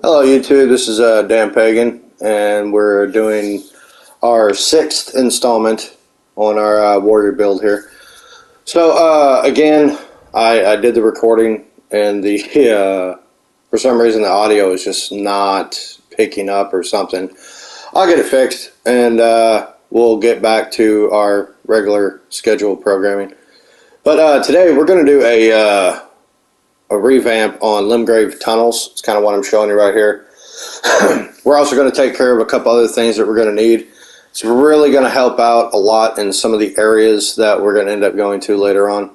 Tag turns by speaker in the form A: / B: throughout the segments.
A: Hello YouTube, this is Dan Pagan, and we're doing our 6th installment on our warrior build here. So again, I did the recording, and the for some reason the audio is just not picking up or something. I'll get it fixed, and we'll get back to our regular scheduled programming. But today we're going to do a revamp on Limgrave tunnels. It's kind of what I'm showing you right here. We're also going to take care of a couple other things that we're going to need. It's really going to help out a lot in some of the areas that we're going to end up going to later on.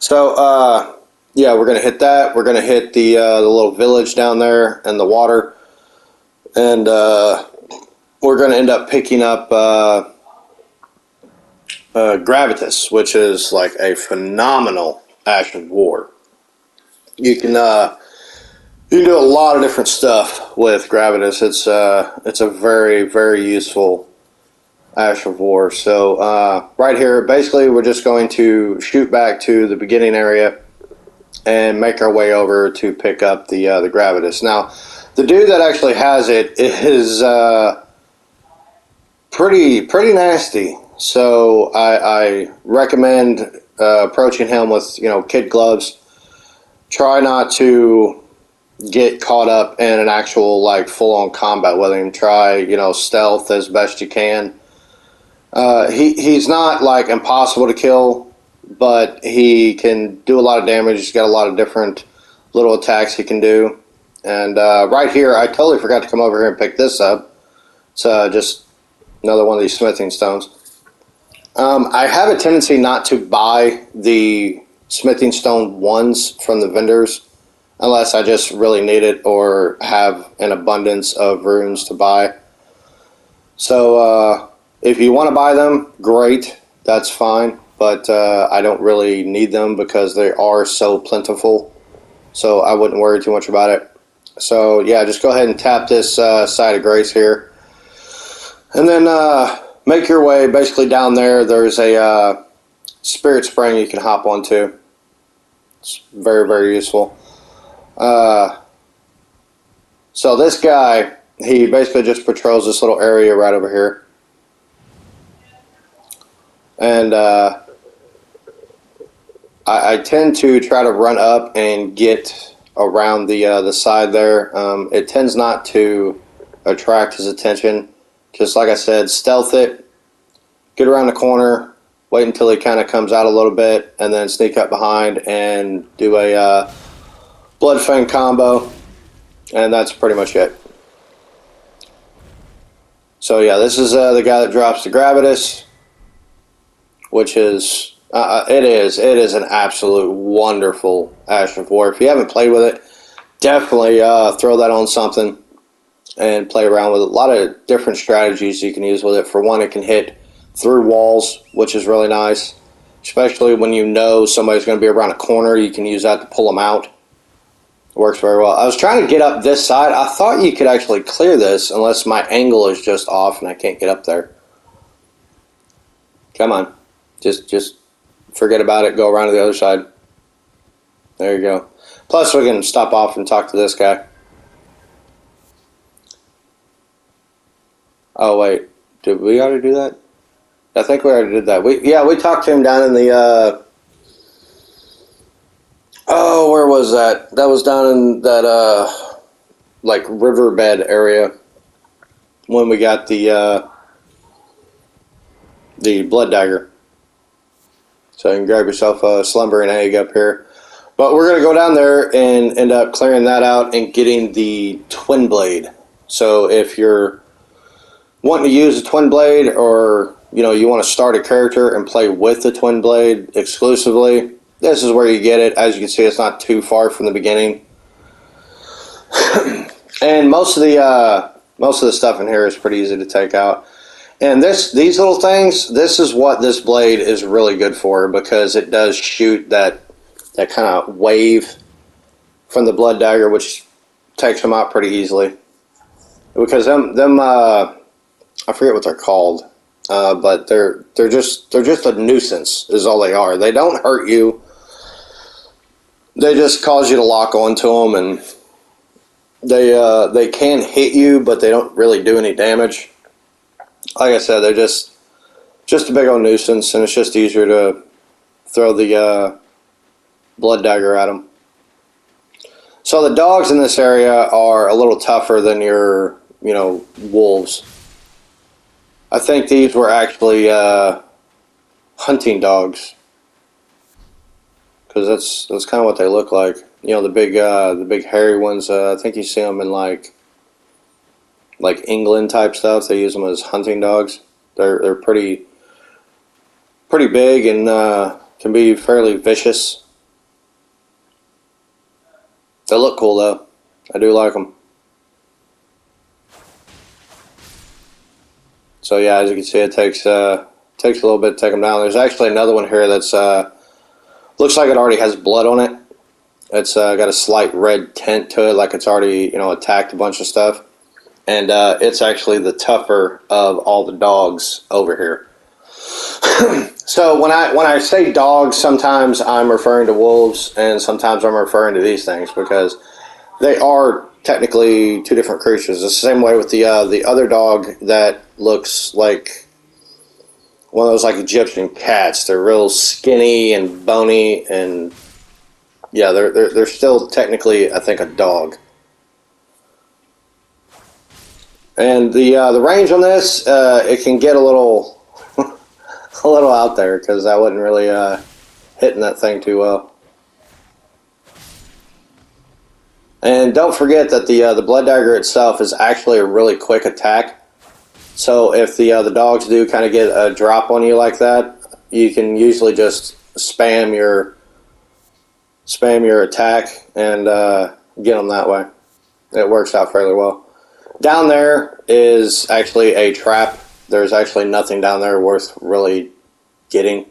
A: So yeah, we're going to hit that. We're going to hit the little village down there and the water, and we're going to end up picking up Gravitas, which is like a phenomenal Ash of War. You can do a lot of different stuff with Gravitas. It's a very, very useful Ash of War. So right here, basically, we're just going to shoot back to the beginning area and make our way over to pick up the Gravitas. Now, the dude that actually has it is pretty nasty. So I recommend approaching him with kid gloves. Try not to get caught up in an actual full-on combat with him. Try stealth as best you can. He's not impossible to kill, but he can do a lot of damage. He's got a lot of different little attacks he can do. And right here, I totally forgot to come over here and pick this up. It's just another one of these smithing stones. I have a tendency not to buy the smithing stone ones from the vendors unless I just really need it or have an abundance of runes to buy. So if you want to buy them, great, that's fine, but I don't really need them because they are so plentiful, so I wouldn't worry too much about it. So yeah, just go ahead and tap this side of grace here, and then make your way basically down there. There's a spirit spring you can hop onto. It's very, very useful. So this guy, he basically just patrols this little area right over here. And I tend to try to run up and get around the side there. It tends not to attract his attention. Just like I said, stealth it, get around the corner, wait until he kind of comes out a little bit, and then sneak up behind and do a Blood Fang combo, and that's pretty much it. So yeah, this is the guy that drops the Gravitas, which is it is an absolute wonderful Ash of War. If you haven't played with it, definitely throw that on something and play around with it. A lot of different strategies you can use with it. For one, it can hit through walls, which is really nice, especially when you know somebody's going to be around a corner. You can use that to pull them out. It works very well. I was trying to get up this side. I thought you could actually clear this unless my angle is just off and I can't get up there. Come on, just forget about it, go around to the other side. There you go. Plus we can stop off and talk to this guy. Oh wait, did we already do that? I think we already did that. We talked to him down in the oh, where was that? That was down in that riverbed area when we got the blood dagger. So you can grab yourself a slumbering egg up here. But we're gonna go down there and end up clearing that out and getting the twin blade. So if you're wanting to use a twin blade, or you want to start a character and play with the twin blade exclusively, this is where you get it. As you can see, it's not too far from the beginning. And most of the stuff in here is pretty easy to take out. And these little things, this is what this blade is really good for, because it does shoot that kind of wave from the blood dagger, which takes them out pretty easily. Because them I forget what they're called. But they're just a nuisance is all they are. They don't hurt you. They just cause you to lock onto them and They can hit you, but they don't really do any damage. Like I said, they're just a big old nuisance, and it's just easier to throw the blood dagger at them. So the dogs in this area are a little tougher than your, wolves. I think these were actually hunting dogs, because that's kind of what they look like. The big hairy ones. I think you see them in like England type stuff. They use them as hunting dogs. They're pretty big and can be fairly vicious. They look cool though. I do like them. So yeah, as you can see, it takes a little bit to take them down. There's actually another one here that's looks like it already has blood on it. It's got a slight red tint to it, like it's already attacked a bunch of stuff. And it's actually the tougher of all the dogs over here. So when I say dogs, sometimes I'm referring to wolves, and sometimes I'm referring to these things, because they are technically two different creatures. It's the same way with the other dog that looks like one of those like Egyptian cats. They're real skinny and bony, and yeah, they're still technically, I think, a dog. And the range on this, it can get a little a little out there, because I wasn't really hitting that thing too well. And don't forget that the blood dagger itself is actually a really quick attack. So if the dogs do kind of get a drop on you like that, you can usually just spam your attack and get them that way. It works out fairly well. Down there is actually a trap. There's actually nothing down there worth really getting.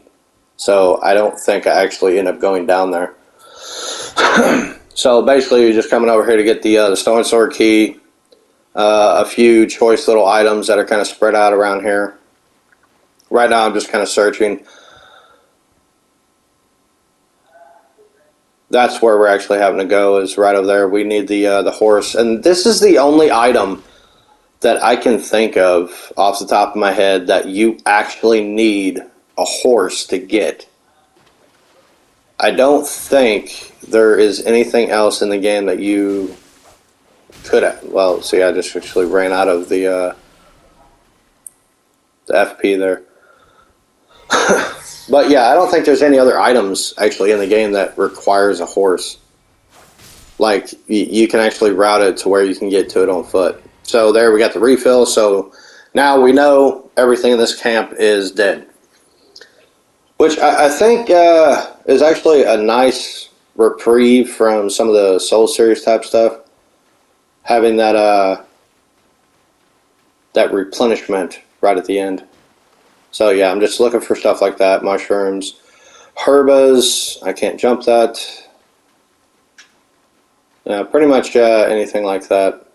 A: So I don't think I actually end up going down there. So basically you're just coming over here to get the stone sword key, a few choice little items that are kind of spread out around here. Right now I'm just kind of searching. That's where we're actually having to go, is right over there. We need the horse, and this is the only item that I can think of off the top of my head that you actually need a horse to get. I don't think there is anything else in the game that you could have. Well, see, I just actually ran out of the FP there. But yeah, I don't think there's any other items actually in the game that requires a horse. Like, you can actually route it to where you can get to it on foot. So there we got the refill. So now we know everything in this camp is dead. Which I think is actually a nice reprieve from some of the Soul Series type stuff. Having that that replenishment right at the end. So yeah, I'm just looking for stuff like that. Mushrooms, herbas. I can't jump that. Pretty much anything like that.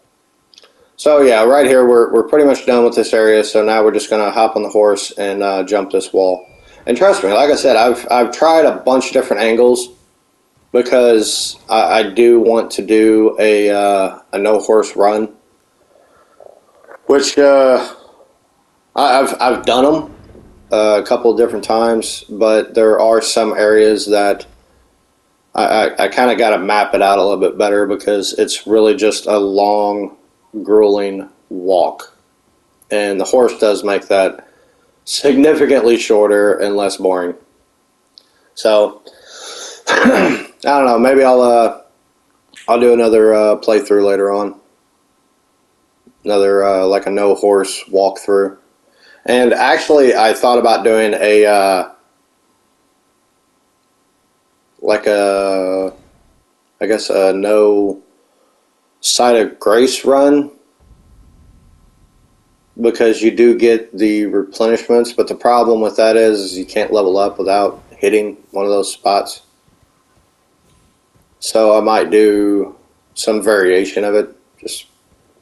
A: So yeah, right here we're pretty much done with this area. So now we're just gonna hop on the horse and jump this wall. And trust me, like I said, I've tried a bunch of different angles, because I do want to do a no horse run, which I've done them a couple of different times, but there are some areas that I kind of got to map it out a little bit better, because it's really just a long, grueling walk, and the horse does make that significantly shorter and less boring. So I don't know, maybe I'll do another playthrough later on, another like a no horse walkthrough. And actually I thought about doing a like a, I guess, a no site of grace run, because you do get the replenishments, but the problem with that is you can't level up without hitting one of those spots. So I might do some variation of it, just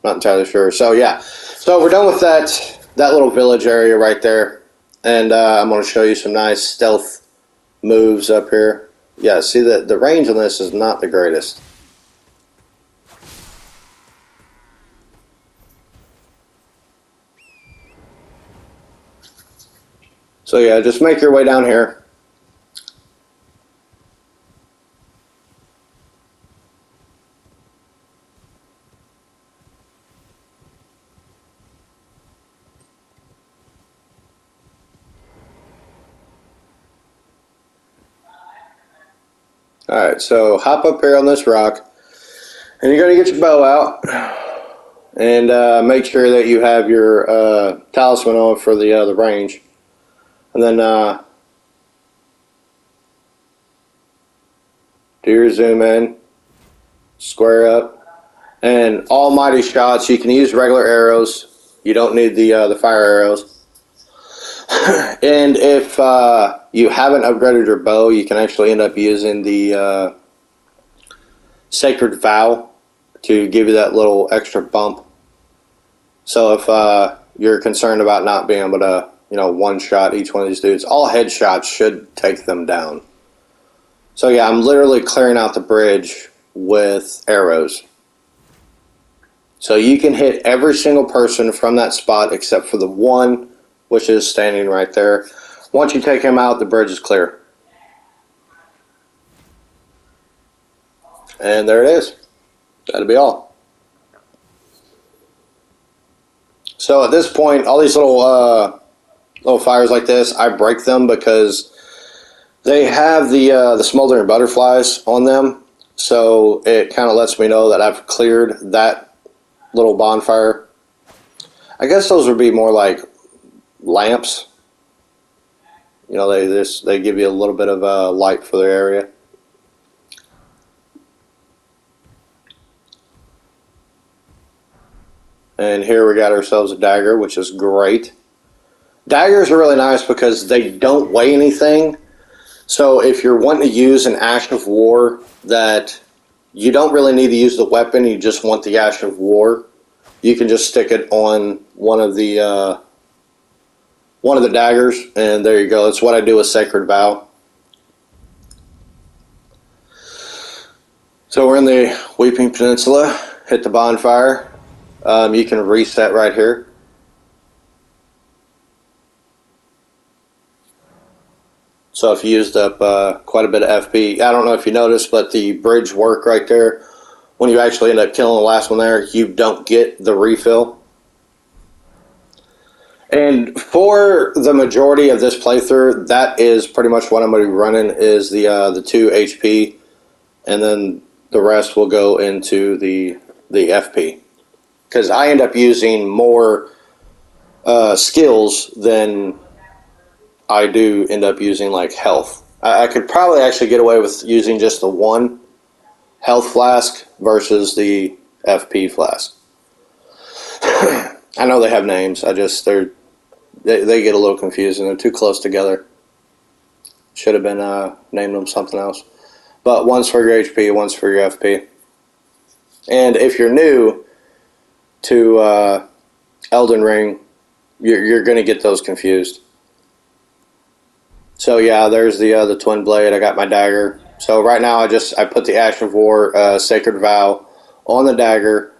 A: not entirely sure. So yeah, so we're done with that little village area right there, and I'm going to show you some nice stealth moves up here. Yeah, see, the range on this is not the greatest. So yeah, just make your way down here. Alright, so hop up here on this rock, and you're going to get your bow out, and make sure that you have your talisman on for the range. And then do your zoom in, square up, and almighty shots. You can use regular arrows. You don't need the fire arrows. And if you haven't upgraded your bow, you can actually end up using the Sacred Vow to give you that little extra bump. So if you're concerned about not being able to, one-shot each one of these dudes, all headshots should take them down. So yeah, I'm literally clearing out the bridge with arrows. So you can hit every single person from that spot except for the one, which is standing right there. Once you take him out, the bridge is clear. And there it is. That'll be all. So at this point, all these little fires like this, I break them because they have the smoldering butterflies on them. So it kind of lets me know that I've cleared that little bonfire. I guess those would be more like lamps. They give you a little bit of light for the area. And here we got ourselves a dagger, which is great. Daggers are really nice because they don't weigh anything. So if you're wanting to use an Ash of War that you don't really need to use the weapon, you just want the Ash of War, you can just stick it on one of the daggers, and there you go. That's what I do with Sacred Vow. So we're in the Weeping Peninsula. Hit the bonfire. You can reset right here. So if you used up quite a bit of FP, I don't know if you noticed, but the bridge work right there, when you actually end up killing the last one there, you don't get the refill. And for the majority of this playthrough, that is pretty much what I'm going to be running, is the 2 HP, and then the rest will go into the FP. Because I end up using more skills than I do end up using like health. I could probably actually get away with using just the 1 health flask versus the FP flask. I know they have names. They get a little confusing. They're too close together. Should have been named them something else. But one's for your HP, one's for your FP. And if you're new to Elden Ring, you're going to get those confused. So yeah, there's the twin blade. I got my dagger. So right now I put the Ash of War Sacred Vow on the dagger.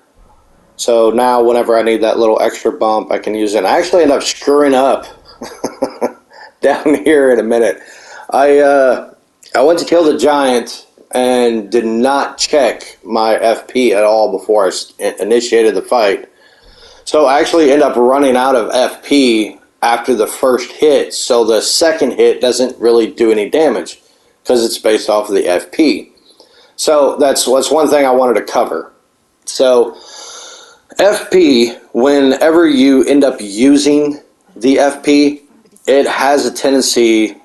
A: So now whenever I need that little extra bump, I can use it. And I actually end up screwing up down here in a minute. I went to kill the giant and did not check my FP at all before I initiated the fight. So I actually end up running out of FP after the first hit, so the second hit doesn't really do any damage because it's based off of the FP. So that's one thing I wanted to cover. So FP, whenever you end up using the FP, it has a tendency,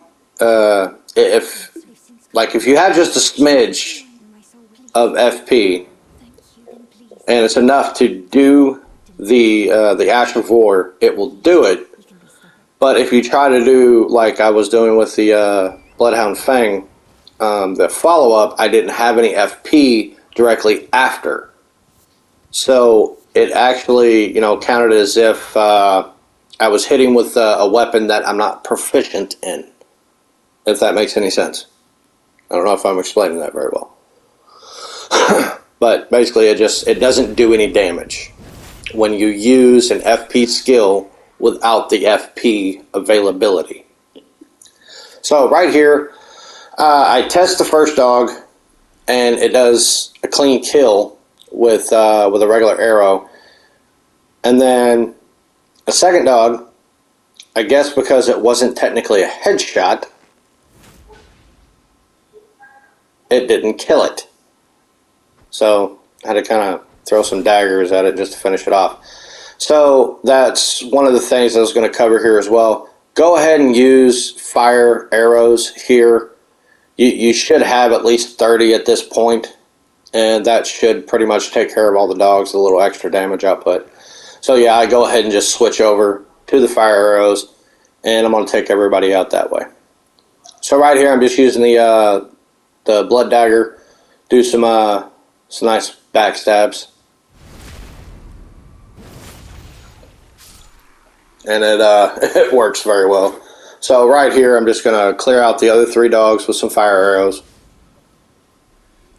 A: if you have just a smidge of FP and it's enough to do the Ash of War, it will do it. But if you try to do like I was doing with the Bloodhound Fang, the follow-up, I didn't have any FP directly after. So it actually, counted as if I was hitting with a weapon that I'm not proficient in, if that makes any sense. I don't know if I'm explaining that very well. But basically it doesn't do any damage when you use an FP skill without the FP availability. So right here, I test the first dog, and it does a clean kill with a regular arrow. And then a second dog, I guess because it wasn't technically a headshot, it didn't kill it. So I had to kind of throw some daggers at it just to finish it off. So that's one of the things I was going to cover here as well. Go ahead and use fire arrows here. You should have at least 30 at this point, and that should pretty much take care of all the dogs, a little extra damage output. So yeah, I go ahead and just switch over to the fire arrows, and I'm going to take everybody out that way. So right here, I'm just using the blood dagger, do some nice backstabs, and it works very well. So right here, I'm just going to clear out the other 3 dogs with some fire arrows.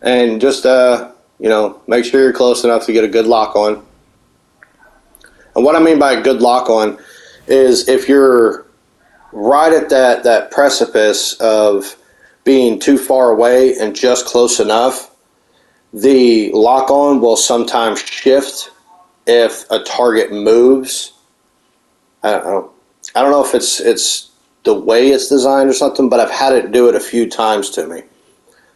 A: And just, make sure you're close enough to get a good lock on. And what I mean by a good lock on is if you're right at that precipice of being too far away and just close enough, the lock on will sometimes shift if a target moves. I don't know if it's the way it's designed or something, but I've had it do it a few times to me.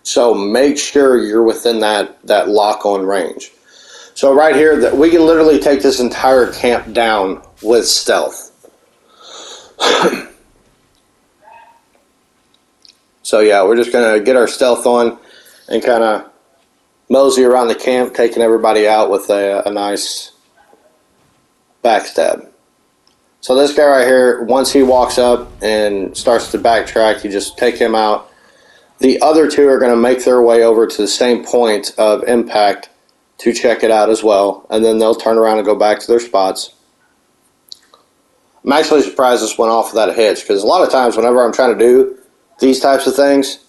A: So make sure you're within that lock-on range. So right here, we can literally take this entire camp down with stealth. So yeah, we're just going to get our stealth on and kind of mosey around the camp, taking everybody out with a nice backstab. So this guy right here, once he walks up and starts to backtrack, you just take him out. The other 2 are going to make their way over to the same point of impact to check it out as well, and then they'll turn around and go back to their spots. I'm actually surprised this went off without a hitch, because a lot of times whenever I'm trying to do these types of things,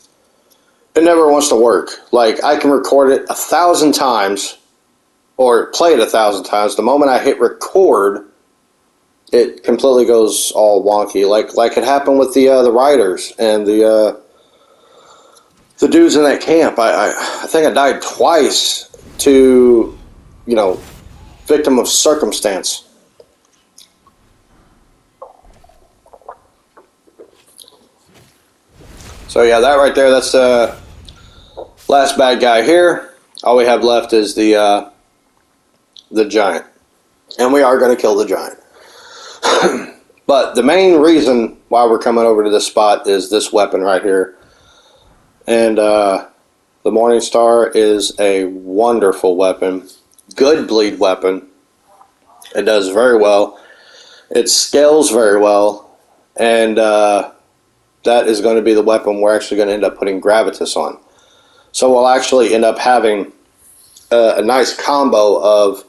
A: it never wants to work. Like, I can record it 1,000 times or play it 1,000 times. The moment I hit record, it completely goes all wonky, like it happened with the riders and the dudes in that camp. I think I died twice to, victim of circumstance. So yeah, that right there, that's the last bad guy here. All we have left is the giant, and we are going to kill the giant. But the main reason why we're coming over to this spot is this weapon right here. And the Morningstar is a wonderful weapon. Good bleed weapon. It does very well. It scales very well. And that is going to be the weapon we're actually going to end up putting Gravitas on. So we'll actually end up having a nice combo of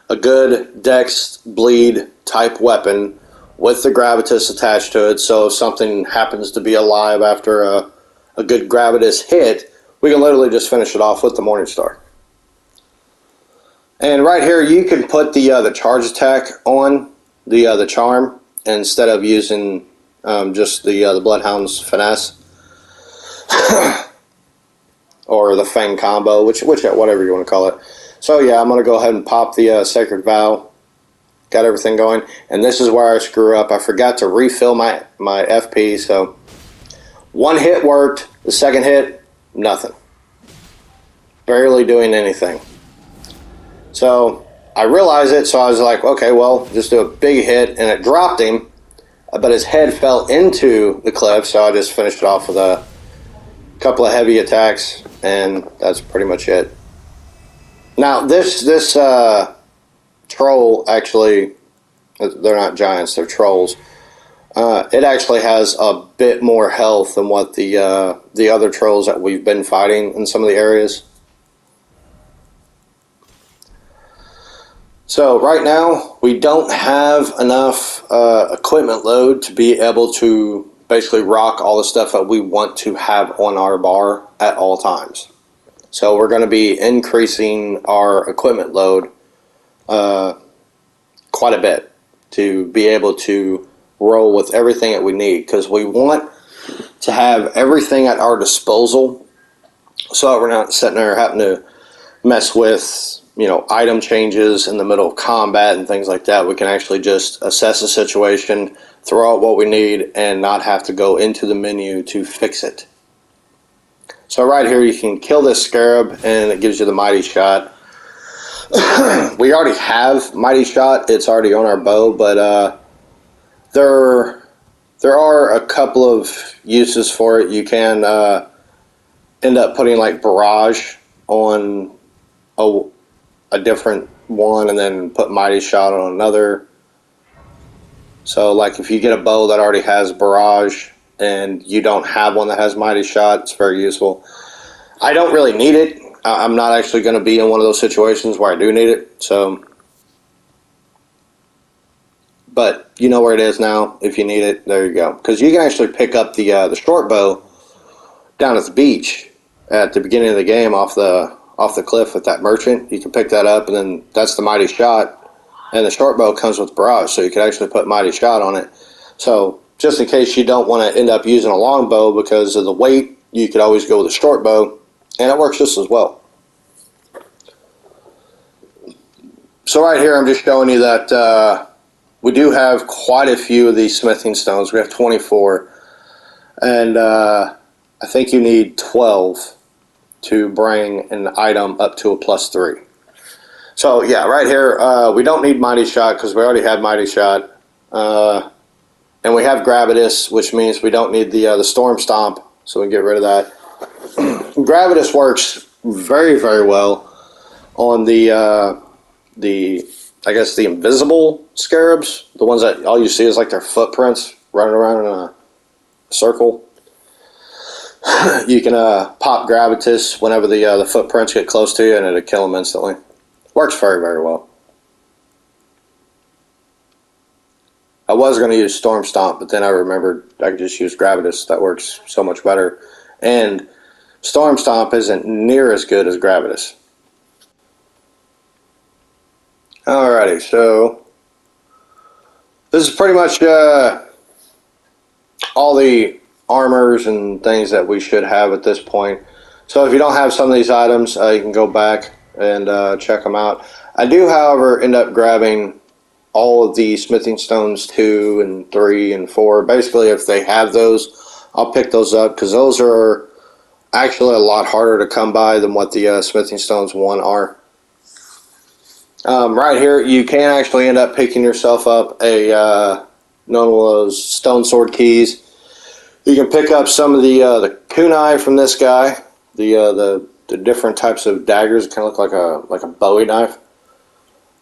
A: a good Dex bleed type weapon with the Gravitas attached to it, so if something happens to be alive after a good Gravitas hit, we can literally just finish it off with the Morningstar. And right here, you can put the charge attack on the charm instead of using just the Bloodhound's finesse or the Fang combo, whatever you want to call it. So yeah, I'm going to go ahead and pop the Sacred Vow. Got everything going, and this is where I screw up. I forgot to refill my FP, so 1 hit worked, the second hit, nothing. Barely doing anything. So I realized it, so I was like, okay, well, just do a big hit, and it dropped him, but his head fell into the cliff, so I just finished it off with a couple of heavy attacks, and that's pretty much it. Now, this troll, actually, they're not giants, they're trolls. It actually has a bit more health than what the other trolls that we've been fighting in some of the areas. So right now, we don't have enough equipment load to be able to basically rock all the stuff that we want to have on our bar at all times. So we're going to be increasing our equipment load quite a bit to be able to roll with everything that we need, because we want to have everything at our disposal, so that we're not sitting there having to mess with, you know, item changes in the middle of combat and things like that. We can actually just assess the situation, throw out what we need, and not have to go into the menu to fix it. So right here you can kill this scarab and it gives you the mighty shot. We already have mighty shot, it's already on our bow, but there are a couple of uses for it. You can end up putting like barrage on a different one and then put mighty shot on another. So like if you get a bow that already has barrage and you don't have one that has mighty shot, it's very useful. I don't really need it. I'm not actually going to be in one of those situations where I do need it, so, but you know where it is now. If you need it, there you go, because you can actually pick up the short bow down at the beach at the beginning of the game off the cliff with that merchant. You can pick that up, and then that's the mighty shot, and the short bow comes with barrage, so you can actually put mighty shot on it. So just in case you don't want to end up using a long bow because of the weight, you could always go with a short bow, and it works just as well. So right here I'm just showing you that we do have quite a few of these smithing stones. We have 24, and I think you need 12 to bring an item up to a +3. So yeah, right here we don't need mighty shot because we already have mighty shot, and we have gravitas, which means we don't need the storm stomp, so we can get rid of that. Gravitas works very, very well on the I guess the invisible scarabs, the ones that all you see is like their footprints running around in a circle. You can pop gravitas whenever the footprints get close to you, and it'll kill them instantly. Works very, very well. I was going to use Storm Stomp, but then I remembered I could just use Gravitas. That works so much better. And Storm Stomp isn't near as good as Gravitas. Alrighty, so this is pretty much all the armors and things that we should have at this point. So if you don't have some of these items, you can go back and check them out. I do, however, end up grabbing all of the smithing stones 2 and 3 and 4. Basically, if they have those, I'll pick those up because those are actually a lot harder to come by than what the smithing stones 1 are. Right here, you can actually end up picking yourself up a one of those stone sword keys. You can pick up some of the kunai from this guy, the different types of daggers, kind of look like a Bowie knife.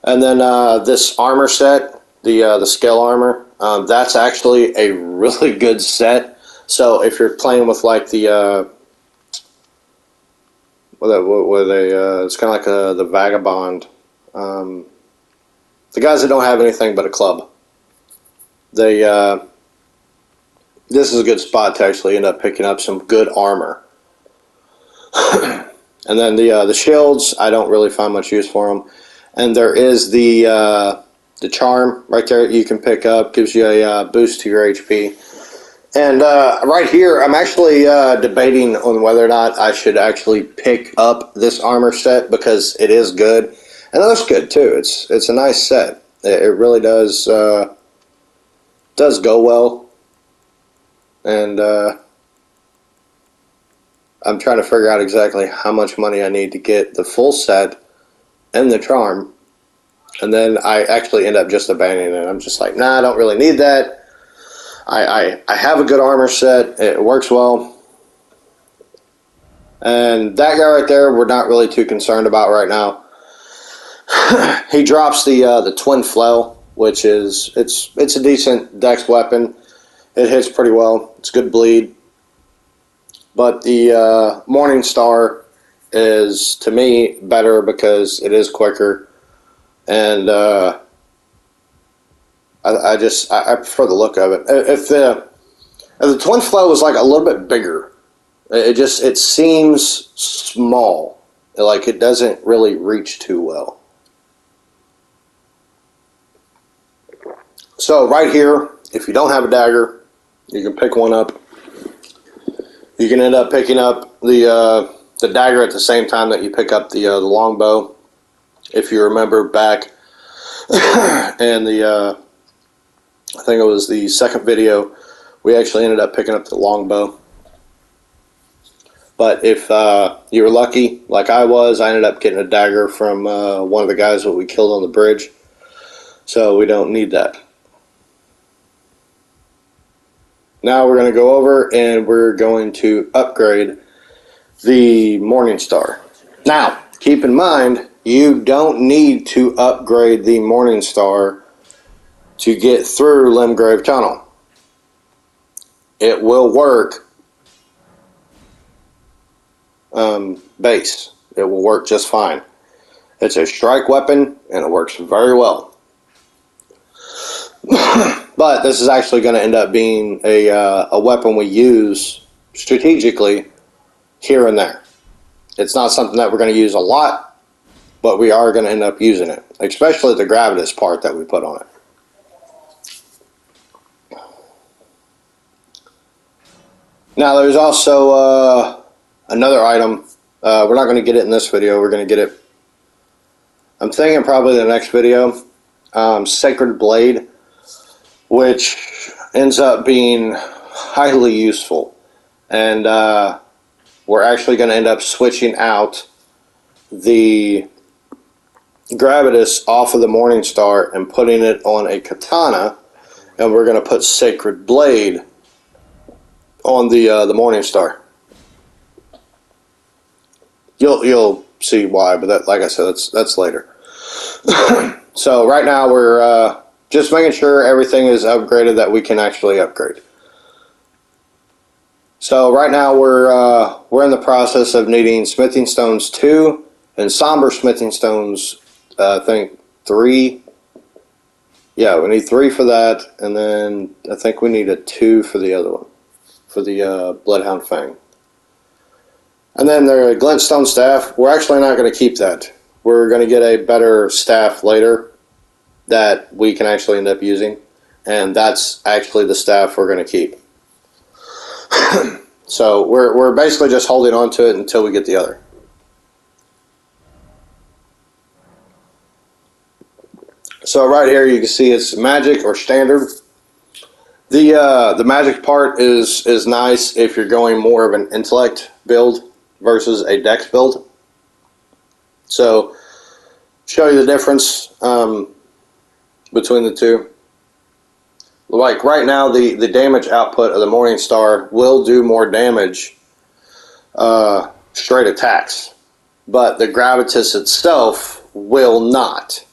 A: And then this armor set, the scale armor, that's actually a really good set. So if you're playing with like the it's kind of like the vagabond, the guys that don't have anything but a club, they this is a good spot to actually end up picking up some good armor. And then the shields, I don't really find much use for them. And there is the charm right there that you can pick up, gives you a boost to your HP. And right here, I'm actually debating on whether or not I should actually pick up this armor set because it is good, and it looks good too. It's a nice set. It really does go well, and I'm trying to figure out exactly how much money I need to get the full set and the charm, and then I actually end up just abandoning it. I'm just like, nah, I don't really need that. I have a good armor set. It works well. And that guy right there, we're not really too concerned about right now. He drops the twin flail, which is it's a decent dex weapon. It hits pretty well. It's good bleed. But the Morning Star is, to me, better because it is quicker, and I prefer the look of it. If the twin flail was like a little bit bigger, it seems small, like it doesn't really reach too well. So right here, if you don't have a dagger, you can pick one up. You can end up picking up the dagger at the same time that you pick up the longbow. If you remember back in the I think it was the second video, we actually ended up picking up the longbow. But if you were lucky, like I was, I ended up getting a dagger from one of the guys that we killed on the bridge. So we don't need that. Now we're going to go over and we're going to upgrade the Morning Star. Now, keep in mind, you don't need to upgrade the Morning Star to get through Limgrave Tunnel. It will work base. It will work just fine. It's a strike weapon and it works very well. But this is actually going to end up being a weapon we use strategically here and there. It's not something that we're going to use a lot, but we are going to end up using it, especially the gravitas part that we put on it. Now there's also another item. We're not going to get it in this video. We're going to get it, I'm thinking probably the next video. Sacred Blade, which ends up being highly useful. And we're actually going to end up switching out the gravitas off of the Morning Star and putting it on a katana. And we're going to put Sacred Blade on the Morning Star. You'll see why, but that, like I said, that's later. So right now we're just making sure everything is upgraded that we can actually upgrade. So right now we're in the process of needing smithing stones 2 and somber smithing stones. I think 3. Yeah, we need 3 for that, and then I think we need a 2 for the other one, for the Bloodhound Fang. And then the glintstone staff, we're actually not going to keep that. We're going to get a better staff later that we can actually end up using, and that's actually the staff we're going to keep. So we're basically just holding on to it until we get the other. So right here you can see it's magic or standard. The magic part is nice if you're going more of an intellect build versus a dex build. So show you the difference between the two. Like right now, the damage output of the Morning Star will do more damage straight attacks, but the gravitas itself will not.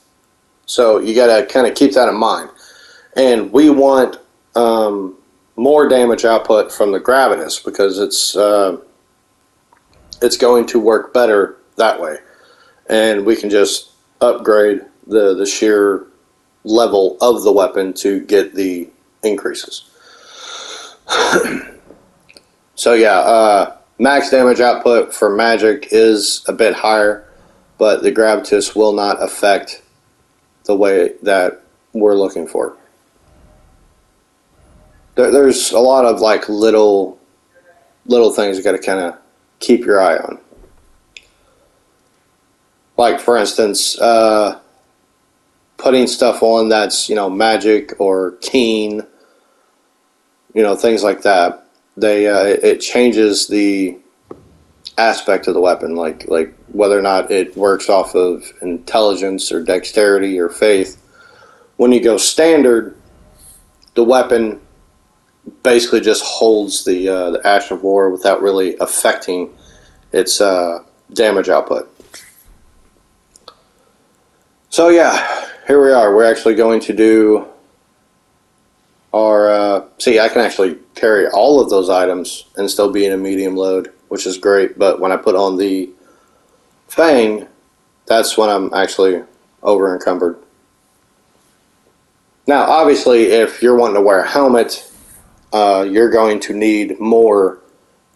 A: So you got to kind of keep that in mind. And we want more damage output from the gravitas because it's going to work better that way. And we can just upgrade the sheer level of the weapon to get the increases. So yeah, max damage output for magic is a bit higher, but the gravitas will not affect the way that we're looking for. There's a lot of like little things you got to kind of keep your eye on. Like for instance, putting stuff on that's, magic or keen, things like that. It changes the aspect of the weapon, like whether or not it works off of intelligence or dexterity or faith. When you go standard, the weapon basically just holds the Ash of War without really affecting its damage output. So yeah, here we are. We're actually going to do our, see, I can actually carry all of those items and still be in a medium load, which is great. But when I put on the Fang, that's when I'm actually over encumbered. Now, obviously, if you're wanting to wear a helmet, you're going to need more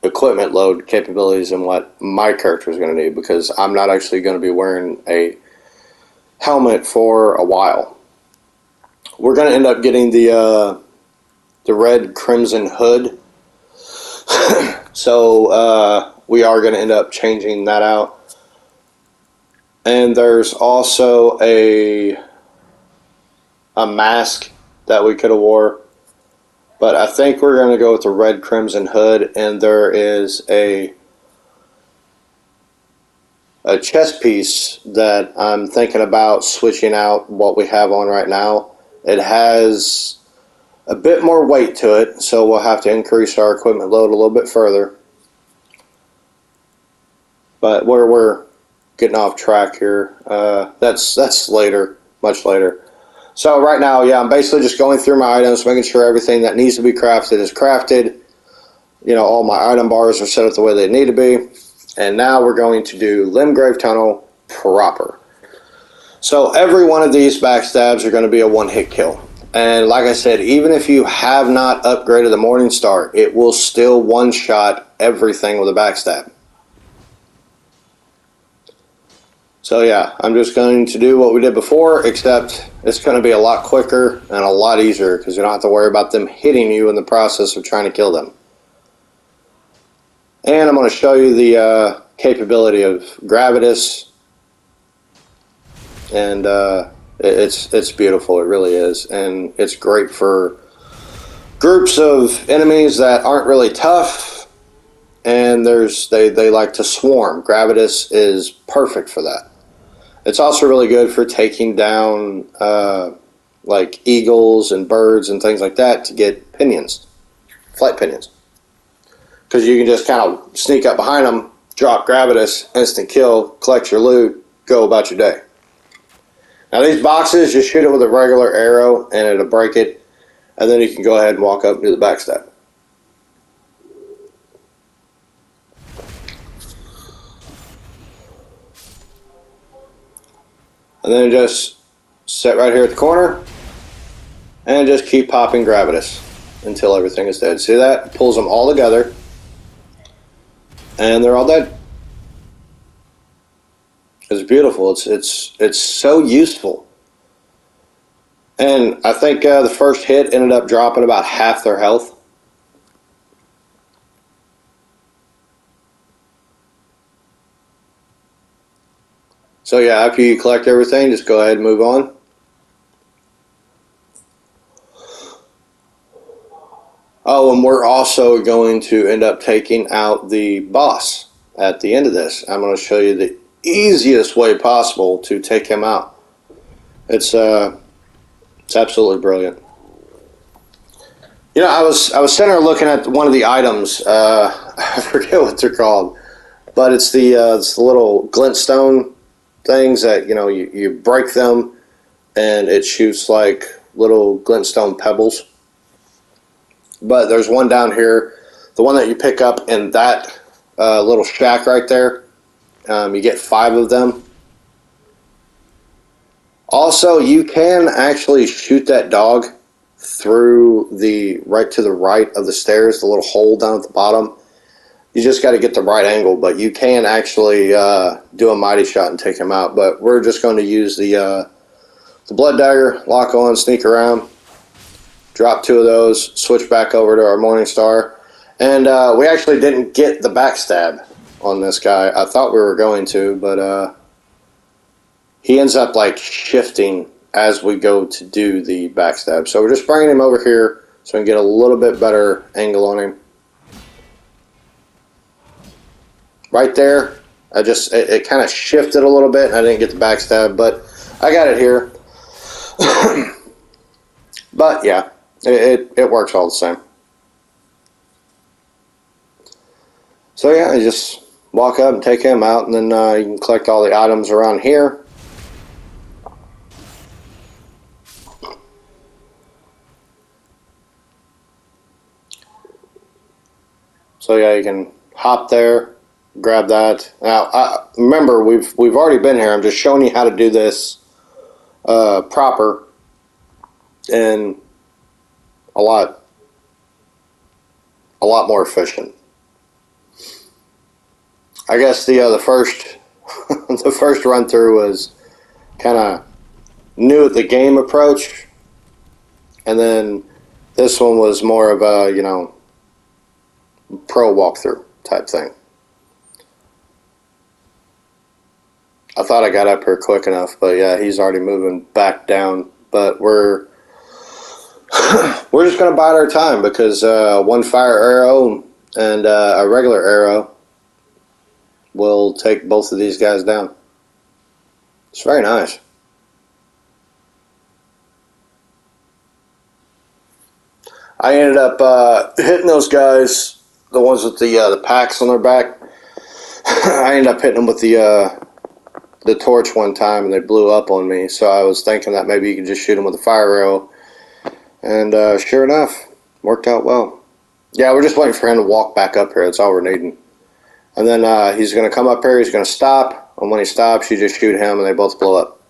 A: equipment load capabilities than what my character is going to need, because I'm not actually going to be wearing a helmet for a while. We're going to end up getting the red crimson hood So we are going to end up changing that out. And there's also a mask that we could have wore. But I think we're going to go with the red crimson hood, and there is a chest piece that I'm thinking about switching out what we have on right now. It has a bit more weight to it, so we'll have to increase our equipment load a little bit further. But we're getting off track here. That's later, much later. So right now, yeah, I'm basically just going through my items, making sure everything that needs to be crafted is crafted. You know, all my item bars are set up the way they need to be. And now we're going to do Limgrave Tunnel proper. So every one of these backstabs are going to be a one-hit kill. And like I said, even if you have not upgraded the Morning Star, it will still one-shot everything with a backstab. So yeah, I'm just going to do what we did before, except it's going to be a lot quicker and a lot easier because you don't have to worry about them hitting you in the process of trying to kill them. And I'm going to show you the capability of Gravitas, and it's beautiful. It really is, and it's great for groups of enemies that aren't really tough, and they like to swarm. Gravitas is perfect for that. It's also really good for taking down like eagles and birds and things like that to get pinions, flight pinions. Because you can just kind of sneak up behind them, drop Gravitas, instant kill, collect your loot, go about your day. Now these boxes, just shoot it with a regular arrow and it'll break it, and then you can go ahead and walk up and do the backstab. And then just sit right here at the corner and just keep popping Gravitas until everything is dead. See that? It pulls them all together and they're all dead. It's beautiful. It's so useful. And I think the first hit ended up dropping about half their health. So yeah, after you collect everything, just go ahead and move on. Oh, and we're also going to end up taking out the boss at the end of this. I'm going to show you the easiest way possible to take him out. It's absolutely brilliant. You know, I was sitting there looking at one of the items. I forget what they're called, but it's the little glintstone things that, you know, you break them and it shoots like little glintstone pebbles. But there's one down here, the one that you pick up in that little shack right there. You get 5 of them. Also, you can actually shoot that dog through right to the right of the stairs, the little hole down at the bottom. You just got to get the right angle, but you can actually do a mighty shot and take him out. But we're just going to use the blood dagger, lock on, sneak around, drop 2 of those, switch back over to our Morning Star. And we actually didn't get the backstab on this guy. I thought we were going to, but he ends up like shifting as we go to do the backstab. So we're just bringing him over here so we can get a little bit better angle on him. Right there, it kind of shifted a little bit and I didn't get the backstab, but I got it here. But yeah, it works all the same. So yeah, I just walk up and take him out, and then you can collect all the items around here. So yeah, you can hop there, grab that. Now, remember, we've already been here. I'm just showing you how to do this proper and a lot more efficient. I guess the first the first run through was kind of new at the game approach, and then this one was more of a, you know, pro walkthrough type thing. I thought I got up here quick enough, but yeah, he's already moving back down. But we're just gonna bide our time because one fire arrow and a regular arrow will take both of these guys down. It's very nice. I ended up hitting those guys, the ones with the packs on their back. I ended up hitting them with the torch one time, and they blew up on me. So I was thinking that maybe you could just shoot them with a fire arrow, and sure enough, worked out well. Yeah, we're just waiting for him to walk back up here. That's all we're needing. And then he's going to come up here. He's going to stop, and when he stops, you just shoot him, and they both blow up.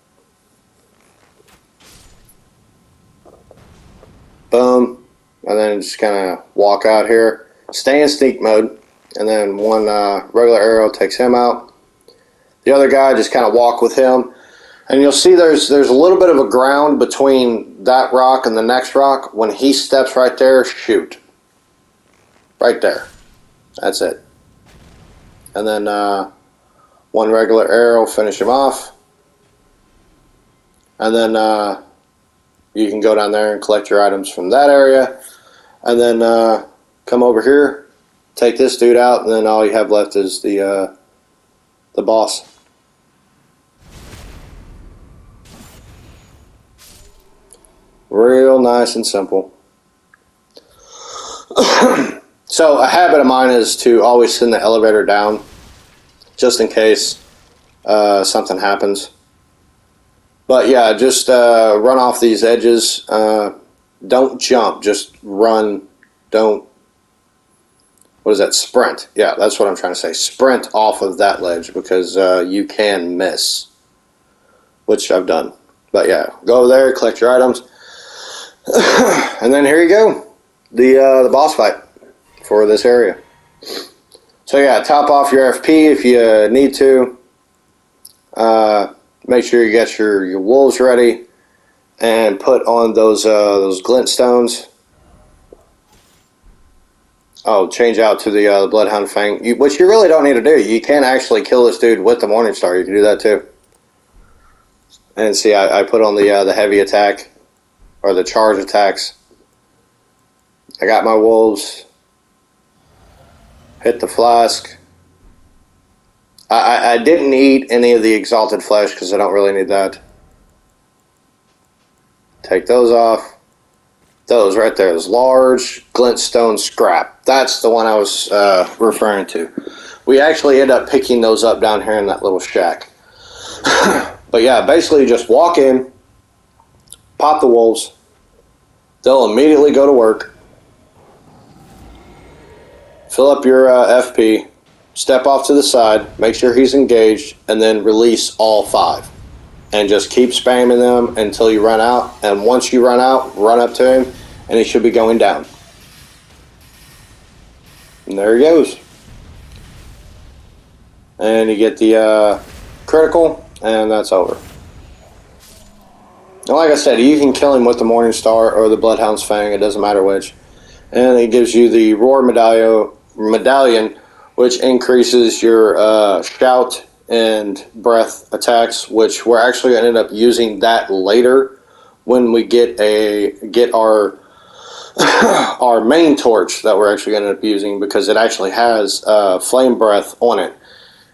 A: Boom. And then just kind of walk out here. Stay in sneak mode, and then one regular arrow takes him out. The other guy, just kind of walk with him. And you'll see there's a little bit of a ground between that rock and the next rock. When he steps right there, shoot. Right there. That's it. And then one regular arrow, finish him off. And then you can go down there and collect your items from that area. And then come over here, take this dude out, and then all you have left is the boss. Real nice and simple. So a habit of mine is to always send the elevator down, just in case something happens. But yeah, just run off these edges. Don't jump, just run. Don't, what is that, sprint. Yeah, that's what I'm trying to say. Sprint off of that ledge because you can miss, which I've done. But yeah, go over there, collect your items. And then here you go, the boss fight for this area. So yeah, top off your FP if you need to. Make sure you get your wolves ready, and put on those glint stones. Oh, change out to the Bloodhound Fang, which you really don't need to do. You can actually kill this dude with the Morning Star. You can do that too. And see, I put on the heavy attack, or the charge attacks. I got my wolves. Hit the flask. I didn't eat any of the exalted flesh because I don't really need that. Take those off. Those right there is large glintstone scrap. That's the one I was referring to. We actually end up picking those up down here in that little shack. But yeah, basically just walk in, pop the wolves. They'll immediately go to work. Fill up your FP. Step off to the side. Make sure he's engaged. And then release all 5. And just keep spamming them until you run out. And once you run out, run up to him. And he should be going down. And there he goes. And you get the critical. And that's over. And like I said, you can kill him with the Morning Star or the Bloodhound's Fang. It doesn't matter which. And it gives you the Roar medallion, which increases your shout and breath attacks, which we're actually going to end up using that later when we get our our main torch that we're actually going to end up using, because it actually has flame breath on it.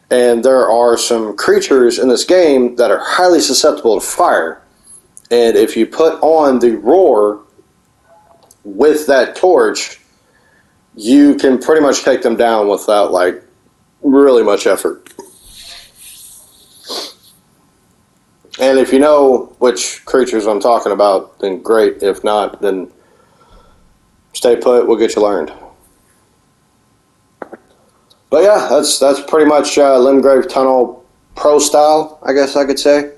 A: And there are some creatures in this game that are highly susceptible to fire. And if you put on the roar with that torch, you can pretty much take them down without like really much effort. And if you know which creatures I'm talking about, then great. If not, then stay put. We'll get you learned. But yeah, that's pretty much Limgrave Tunnel Pro style, I guess I could say.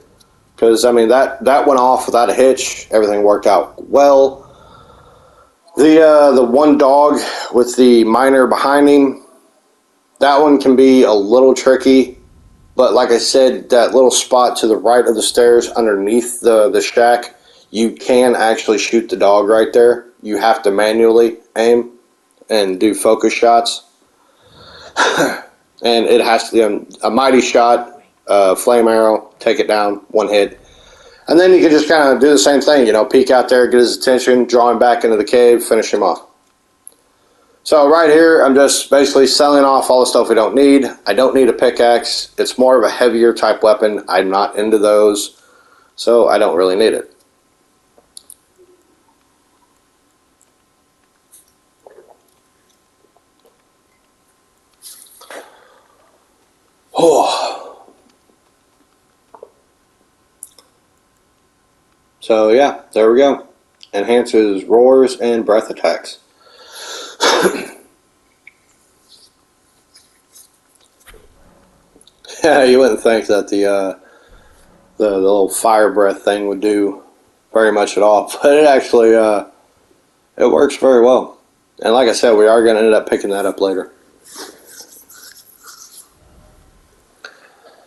A: Because I mean that went off without a hitch. Everything worked out well. The one dog with the miner behind him, that one can be a little tricky. But like I said, that little spot to the right of the stairs underneath the shack, you can actually shoot the dog right there. You have to manually aim and do focus shots. And it has to be a mighty shot, flame arrow, take it down, one hit. And then you can just kind of do the same thing, peek out there, get his attention, draw him back into the cave, finish him off. So right here, I'm just basically selling off all the stuff we don't need. I don't need a pickaxe. It's more of a heavier type weapon. I'm not into those, so I don't really need it. Oh. So yeah, there we go. Enhances roars and breath attacks. Yeah, you wouldn't think that the little fire breath thing would do very much at all, but it actually it works very well. And like I said, we are going to end up picking that up later.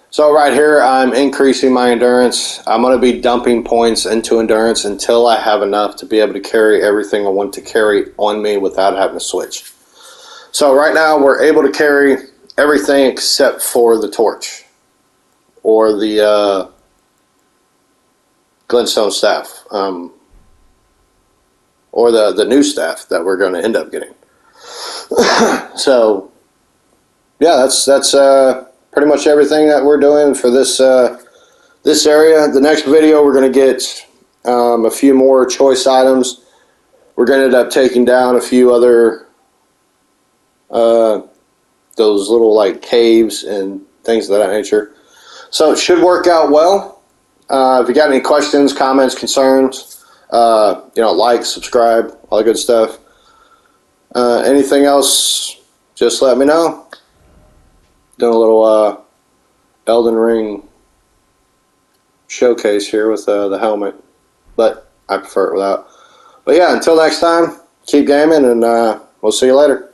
A: So right here, I'm increasing my endurance. I'm going to be dumping points into endurance until I have enough to be able to carry everything I want to carry on me without having to switch. So right now, we're able to carry everything except for the torch or the glintstone staff, or the new staff that we're going to end up getting. So yeah, that's pretty much everything that we're doing for this this area. The next video, we're going to get a few more choice items. We're going to end up taking down a few other those little like caves and things of that nature. So it should work out well. If you got any questions, comments, concerns, like, subscribe, all that good stuff. Anything else, just let me know. Doing a little Elden Ring showcase here with the helmet, but I prefer it without. But yeah, until next time, keep gaming, and we'll see you later.